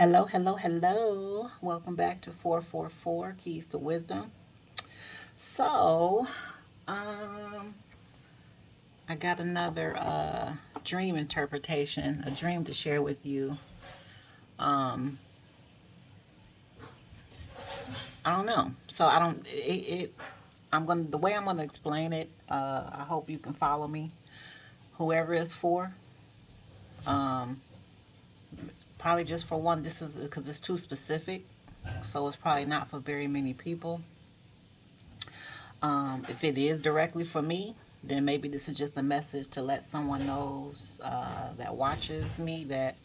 Hello, hello, hello. Welcome back to 444 Keys to Wisdom. So, um, I got another dream interpretation, a dream to share with you. Um, I don't know. So I don't. I'm gonna the way I'm gonna explain it. I hope you can follow me. Whoever it's for. Um, Probably just for one. This is because it's too specific. So it's probably not for very many people. If it is directly for me, then maybe this is just a message to let someone knows that watches me that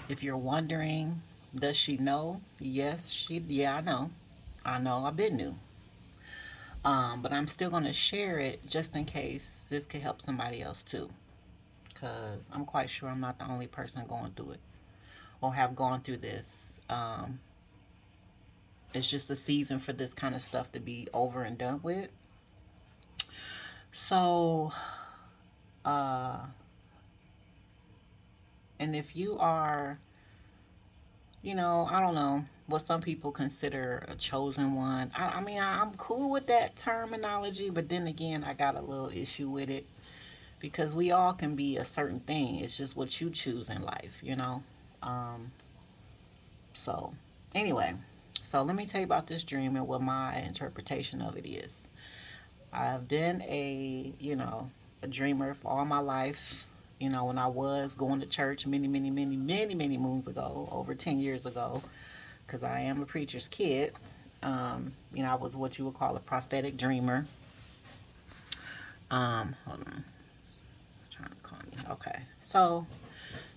if you're wondering, does she know? Yes, yeah, I know. I know, I've been new. But I'm still going to share it just in case this could help somebody else too. Because I'm quite sure I'm not the only person going through it or have gone through this. It's just a season for this kind of stuff to be over and done with. So, uh, and if you are, I don't know what some people consider a chosen one. I mean, I'm cool with that terminology, but then again, I got a little issue with it because we all can be a certain thing. It's just what you choose in life. Um, so, anyway, so let me tell you about this dream and what my interpretation of it is. I've been a dreamer for all my life. When I was going to church many, many, many, many, many moons ago, over 10 years ago, because I am a preacher's kid. I was what you would call a prophetic dreamer. Hold on, I'm trying to call me. Okay, so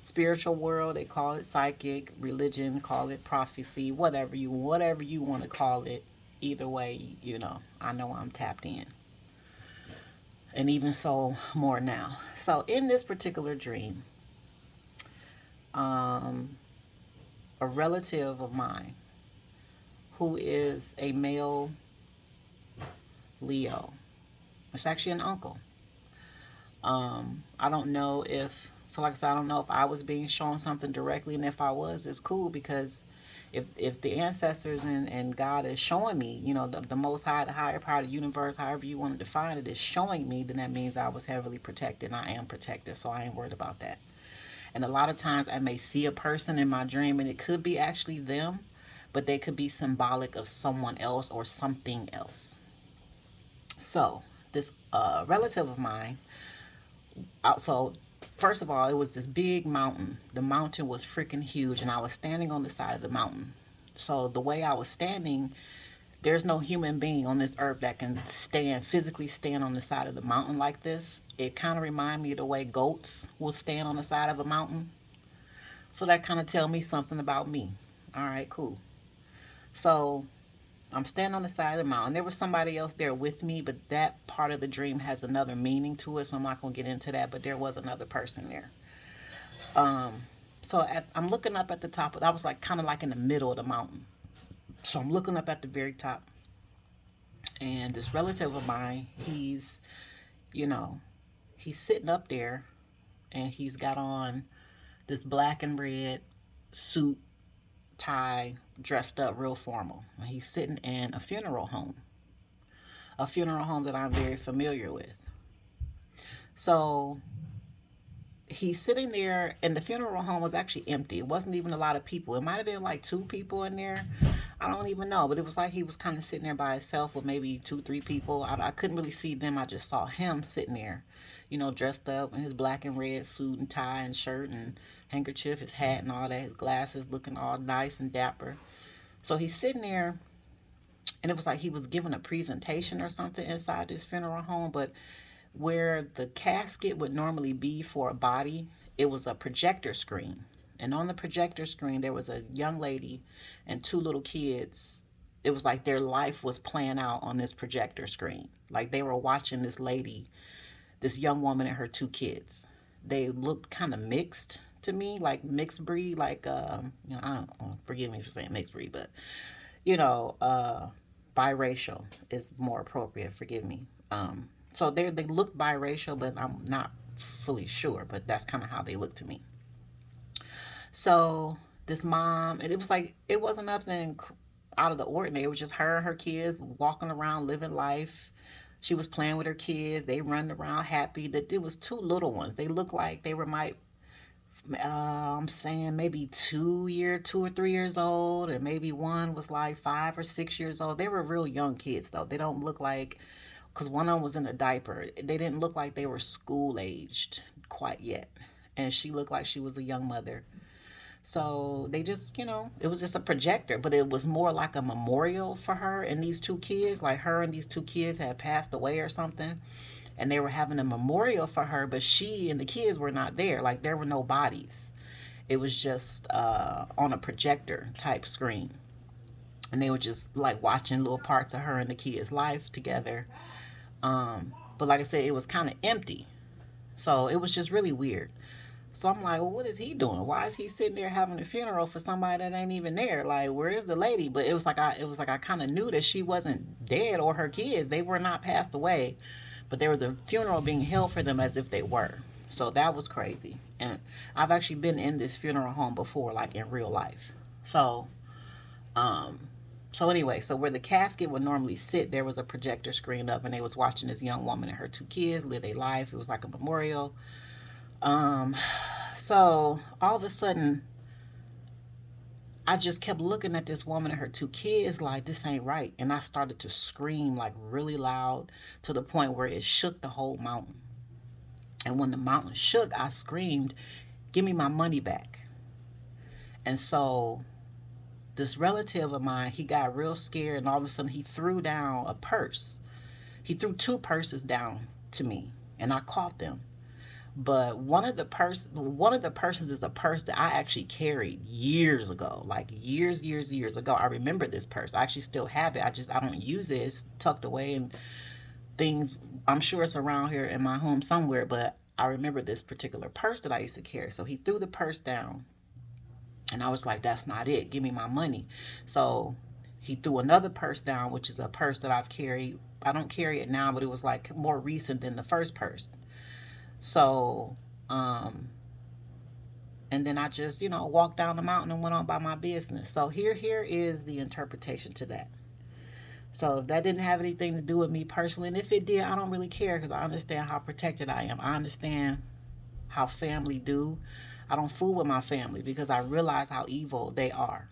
spiritual world, they call it psychic. Religion, call it prophecy. Whatever you want to call it. Either way, I know I'm tapped in, and even so, more now. So in this particular dream, um, a relative of mine who is a male Leo. It's actually an uncle. I don't know if, so like I said, I don't know if I was being shown something directly, and if I was, it's cool because if the ancestors and God is showing me, the Most High, the higher part of the universe, however you want to define it, is showing me, then that means I was heavily protected, and I am protected, so I ain't worried about that. And a lot of times I may see a person in my dream, and it could be actually them, but they could be symbolic of someone else or something else. So this relative of mine, so first of all, it was this big mountain. The mountain was freaking huge, and I was standing on the side of the mountain. So the way I was standing, there's no human being on this earth that can physically stand on the side of the mountain like this. It kind of reminded me of the way goats will stand on the side of a mountain. So that kind of tell me something about me. All right, cool. So I'm standing on the side of the mountain. There was somebody else there with me, but that part of the dream has another meaning to it, so I'm not going to get into that. But there was another person there. Um, I'm looking up at the top. I was like kind of like in the middle of the mountain. So I'm looking up at the very top, and this relative of mine, you know, he's sitting up there, and he's got on this black and red suit, tie, dressed up real formal. And he's sitting in a funeral home that I'm very familiar with. So he's sitting there, and the funeral home was actually empty. It wasn't even a lot of people. It might have been like two people in there. I don't even know, but it was like he was kind of sitting there by himself with maybe two, three people. I couldn't really see them. I just saw him sitting there, dressed up in his black and red suit and tie and shirt and handkerchief, his hat and all that, his glasses, looking all nice and dapper. So he's sitting there, and it was like he was giving a presentation or something inside this funeral home, but where the casket would normally be for a body, it was a projector screen. And on the projector screen, there was a young lady and two little kids. It was like their life was playing out on this projector screen. Like they were watching this lady, this young woman and her two kids. They looked kind of mixed to me, like mixed breed, like, I don't, forgive me for saying mixed breed, but, you know, uh, biracial is more appropriate, forgive me. So they look biracial, but I'm not fully sure. But that's kind of how they look to me. So this mom, and it was like it wasn't nothing out of the ordinary. It was just her and her kids walking around living life. She was playing with her kids. They run around happy. That it was two little ones. They looked like they were I'm saying maybe 2 or 3 years old, and maybe one was like 5 or 6 years old. They were real young kids though. They don't look like, because one of them was in a diaper. They didn't look like they were school aged quite yet, and she looked like she was a young mother. So they just, it was just a projector, but it was more like a memorial for her and these two kids. Like her and these two kids had passed away or something, and they were having a memorial for her, but she and the kids were not there. Like there were no bodies. It was just on a projector type screen. And they were just like watching little parts of her and the kids' life together. But like I said, it was kind of empty. So it was just really weird. So I'm like, well, what is he doing? Why is he sitting there having a funeral for somebody that ain't even there? Like, where is the lady? But it was like I kind of knew that she wasn't dead, or her kids. They were not passed away, but there was a funeral being held for them as if they were. So that was crazy. And I've actually been in this funeral home before, like in real life. So, um, so anyway, so where the casket would normally sit, there was a projector screen up, and they was watching this young woman and her two kids live their life. It was like a memorial. Um, so all of a sudden, I just kept looking at this woman and her two kids like, this ain't right. And I started to scream like really loud to the point where it shook the whole mountain. And when the mountain shook, I screamed, give me my money back. And so this relative of mine, he got real scared, and all of a sudden he threw down a purse. He threw two purses down to me, and I caught them. But one of the purses is a purse that I actually carried years ago, like years ago. I remember this purse. I actually still have it. I don't use it. It's tucked away and things. I'm sure it's around here in my home somewhere, but I remember this particular purse that I used to carry. So he threw the purse down, and I was like, that's not it. Give me my money. So he threw another purse down, which is a purse that I've carried. I don't carry it now, but it was like more recent than the first purse. So, um, and then I just, walked down the mountain and went on by my business. So here is the interpretation to that. So if that didn't have anything to do with me personally, and if it did, I don't really care, because I understand how protected I am. I understand how family do. I don't fool with my family because I realize how evil they are.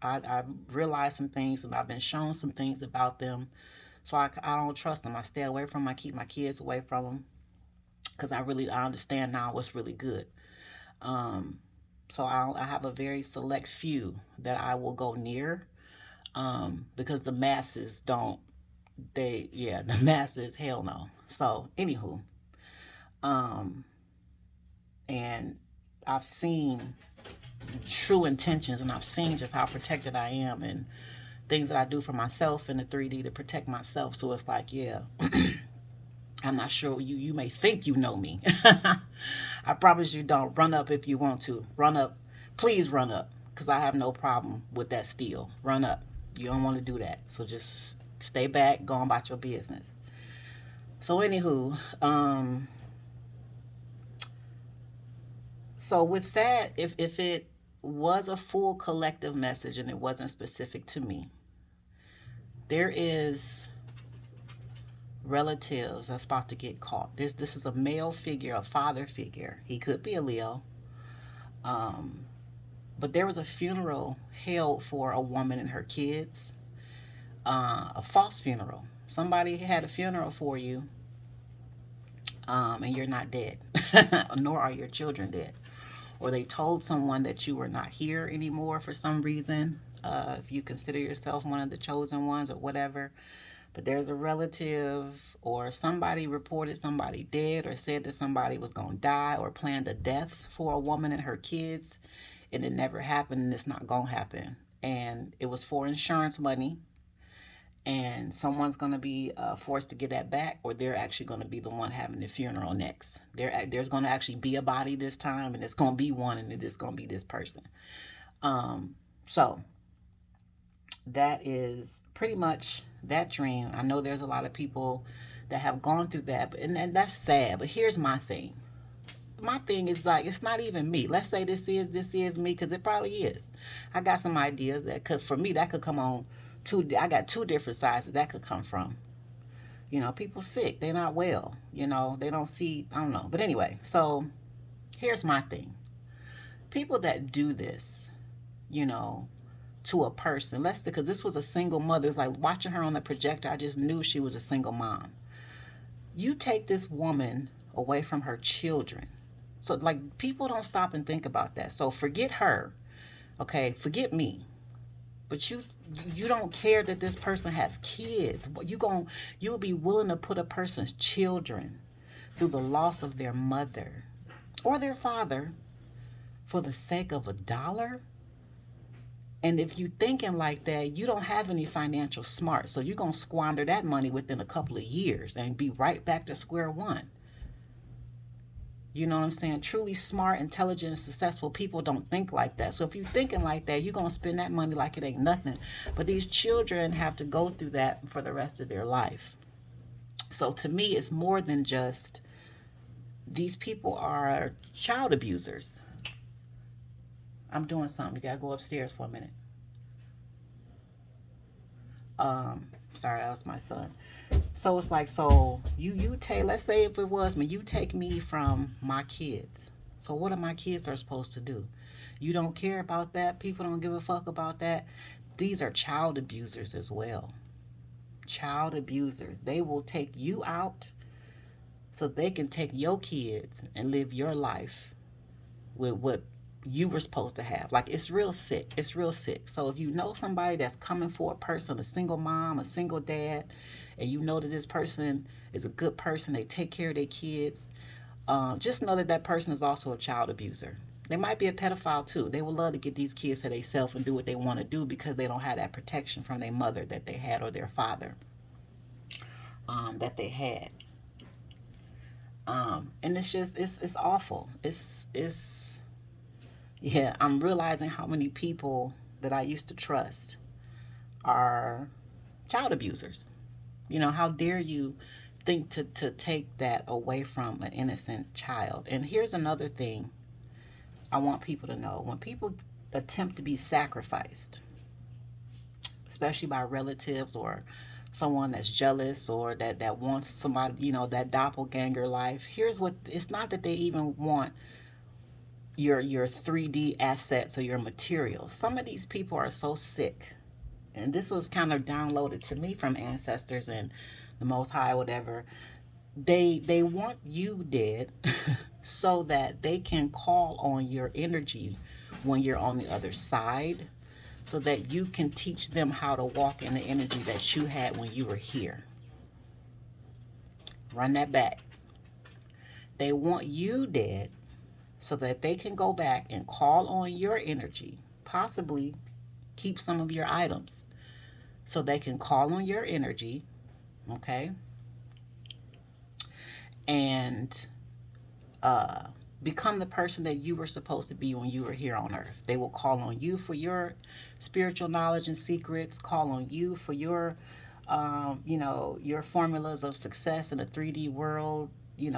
I realize some things, and I've been shown some things about them. So I don't trust them. I stay away from them. I keep my kids away from them because I understand now what's really good. Um, so I have a very select few that I will go near, because the masses don't. The masses, hell no. So anywho, um, and I've seen true intentions, and I've seen just how protected I am, and things that I do for myself in the 3D to protect myself. So it's like, yeah, I'm not sure, you may think you know me. I promise you don't. Run up if you want to. Run up. Please run up, because I have no problem with that still. Run up. You don't want to do that. So just stay back, go on about your business. So anywho, so with that, if it was a full collective message and it wasn't specific to me, there is relatives that's about to get caught. This is a male figure, a father figure. He could be a Leo. Um, but there was a funeral held for a woman and her kids, a false funeral. Somebody had a funeral for you, and you're not dead, nor are your children dead. Or they told someone that you were not here anymore for some reason, if you consider yourself one of the chosen ones or whatever. But there's a relative, or somebody reported somebody dead, or said that somebody was going to die, or planned a death for a woman and her kids, and it never happened, and it's not going to happen. And it was for insurance money, and someone's going to be forced to get that back, or they're actually going to be the one having the funeral next. There's going to actually be a body this time, and it's going to be one, and it's going to be this person. So that is pretty much that dream. I know there's a lot of people that have gone through that, and that's sad. But here's my thing. my thing is like, it's not even me. Let's say this is me, because it probably is. I got some ideas that could, for me, that could come on two. I got two different sizes that could come from. People sick, they're not well. They don't see. I don't know, but anyway. So here's my thing. People that do this, you know, to a person. Let's because this was a single mother. It's like watching her on the projector. I just knew she was a single mom. You take this woman away from her children. So like people don't stop and think about that. So forget her, okay? Forget me. But you don't care that this person has kids. You'll be willing to put a person's children through the loss of their mother or their father for the sake of $1? And if you thinking like that, you don't have any financial smart. So you're going to squander that money within a couple of years and be right back to square one. You know what I'm saying? Truly smart, intelligent, and successful people don't think like that. So if you're thinking like that, you're going to spend that money like it ain't nothing. But these children have to go through that for the rest of their life. So to me, it's more than just these people are child abusers. I'm doing something. You got to go upstairs for a minute. Sorry, that was my son. So it's like, so you take, let's say if it was me, you take me from my kids. So what are my kids are supposed to do? You don't care about that. People don't give a fuck about that. These are child abusers as well. Child abusers. They will take you out so they can take your kids and live your life with what you were supposed to have. Like, it's real sick. It's real sick. So if you know somebody that's coming for a person, a single mom, a single dad, and you know that this person is a good person, they take care of their kids, just know that that person is also a child abuser. They might be a pedophile too. They would love to get these kids to themselves and do what they want to do because they don't have that protection from their mother that they had or their father that they had. And it's just it's awful. It's yeah. I'm realizing how many people that I used to trust are child abusers. How dare you think to take that away from an innocent child? And here's another thing I want people to know. When people attempt to be sacrificed, especially by relatives or someone that's jealous or that wants somebody, that doppelganger life, here's what it's not that they even want your 3D assets or your materials. Some of these people are so sick, and this was kind of downloaded to me from ancestors and the Most High, whatever. They want you dead so that they can call on your energy when you're on the other side, so that you can teach them how to walk in the energy that you had when you were here. Run that back. They want you dead so that they can go back and call on your energy, possibly keep some of your items, so they can call on your energy, okay, and become the person that you were supposed to be when you were here on earth. They will call on you for your spiritual knowledge and secrets, call on you for your formulas of success in a 3D world. It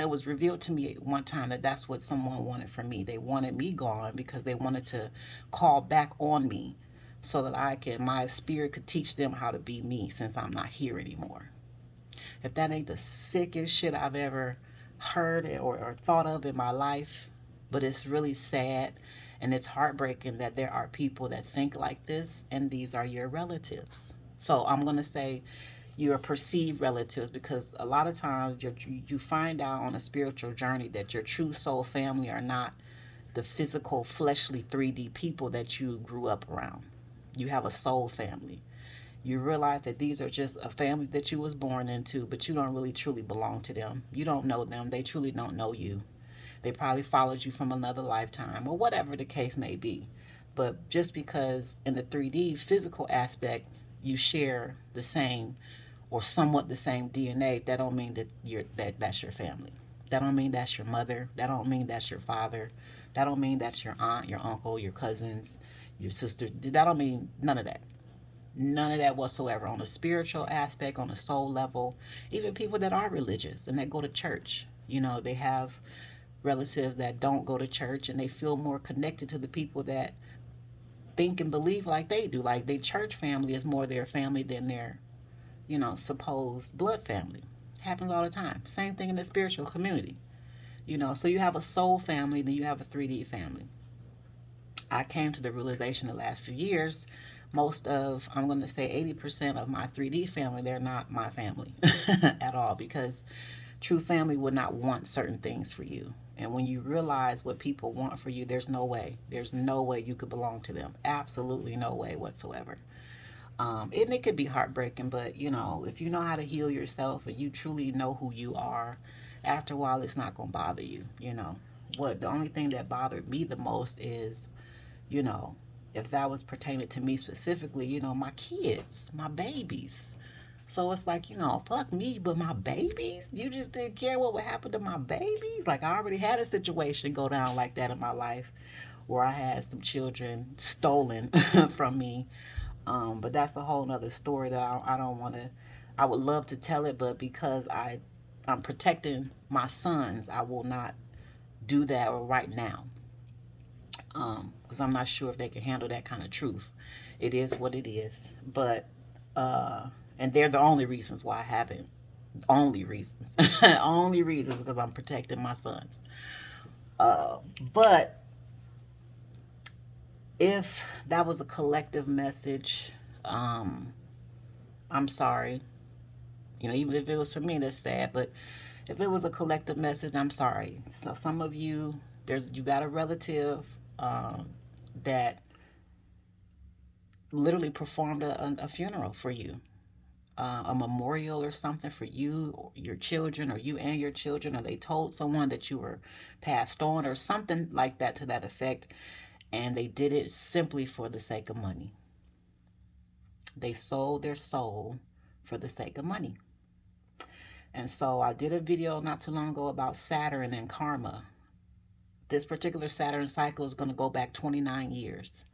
was revealed to me one time that that's what someone wanted from me. They wanted me gone because they wanted to call back on me so that my spirit could teach them how to be me since I'm not here anymore. If that ain't the sickest shit I've ever heard or thought of in my life, but it's really sad and it's heartbreaking that there are people that think like this, and these are your relatives. So I'm going to say your perceived relatives, because a lot of times you find out on a spiritual journey that your true soul family are not the physical, fleshly 3D people that you grew up around. You have a soul family. You realize that these are just a family that you was born into, but you don't really truly belong to them. You don't know them. They truly don't know you. They probably followed you from another lifetime or whatever the case may be. But just because in the 3D physical aspect you share the same or somewhat the same DNA, that don't mean that that's your family. That don't mean that's your mother. That don't mean that's your father. That don't mean that's your aunt, your uncle, your cousins, your sister. That don't mean none of that. None of that whatsoever. On a spiritual aspect, on a soul level, even people that are religious and that go to church, You know, they have relatives that don't go to church, and they feel more connected to the people that think and believe like they do. Like, their church family is more their family than their, supposed blood family. Happens all the time. Same thing in the spiritual community. So you have a soul family, then you have a 3D family. I came to the realization the last few years, most of, I'm going to say 80% of my 3D family, they're not my family at all, because true family would not want certain things for you. And when you realize what people want for you, there's no way. There's no way you could belong to them. Absolutely no way whatsoever. And it could be heartbreaking, but if you know how to heal yourself and you truly know who you are, after a while, it's not going to bother you. The only thing that bothered me the most is, you know, if that was pertaining to me specifically, my kids, my babies. So it's like, fuck me, but my babies? You just didn't care what would happen to my babies? Like, I already had a situation go down like that in my life where I had some children stolen from me. But that's a whole nother story that I don't want to. I would love to tell it, but because I'm protecting my sons, I will not do that right now. Because I'm not sure if they can handle that kind of truth. It is what it is. But and they're the only reasons why I haven't. Only reasons. Only reasons because I'm protecting my sons. But if that was a collective message, I'm sorry. Even if it was for me, that's sad. But if it was a collective message, I'm sorry. So some of you, you got a relative that literally performed a funeral for you, a memorial or something for you, or your children, or you and your children, or they told someone that you were passed on, or something like that to that effect, and they did it simply for the sake of money. They sold their soul for the sake of money. And so I did a video not too long ago about Saturn and karma. This particular Saturn cycle is going to go back 29 years.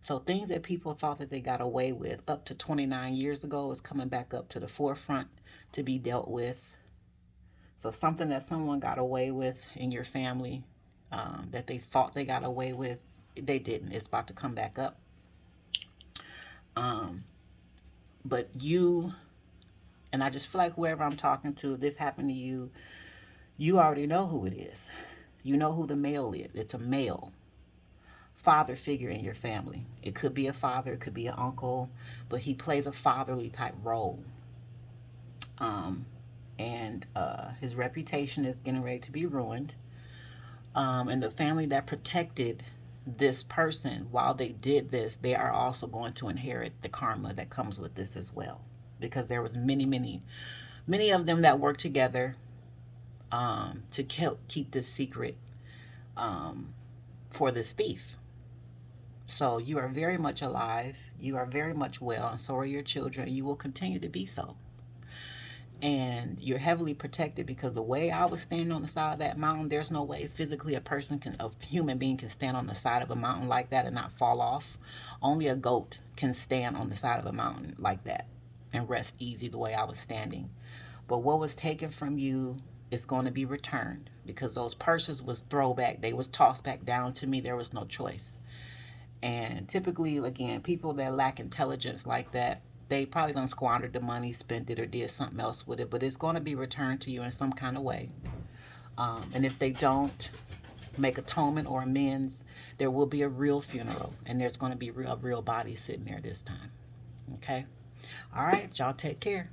So things that people thought that they got away with up to 29 years ago is coming back up to the forefront to be dealt with. So something that someone got away with in your family, that they thought they got away with, they didn't. It's about to come back up. But you, and I just feel like whoever I'm talking to, if this happened to you, you already know who it is. You know who the male is. It's a male father figure in your family. It could be a father, it could be an uncle, but he plays a fatherly type role. And his reputation is getting ready to be ruined. And the family that protected this person while they did this, they are also going to inherit the karma that comes with this as well. Because there was many of them that worked together to keep this secret for this thief. So you are very much alive. You are very much well, and so are your children. You will continue to be so. And you're heavily protected, because the way I was standing on the side of that mountain, there's no way physically a human being can stand on the side of a mountain like that and not fall off. Only a goat can stand on the side of a mountain like that and rest easy the way I was standing. But what was taken from you is going to be returned, because those purses was throwback. They was tossed back down to me. There was no choice. And typically, again, people that lack intelligence like that, they probably done squandered the money, spent it, or did something else with it. But it's going to be returned to you in some kind of way. And if they don't make atonement or amends, there will be a real funeral. And there's going to be a real body sitting there this time. Okay? All right, y'all take care.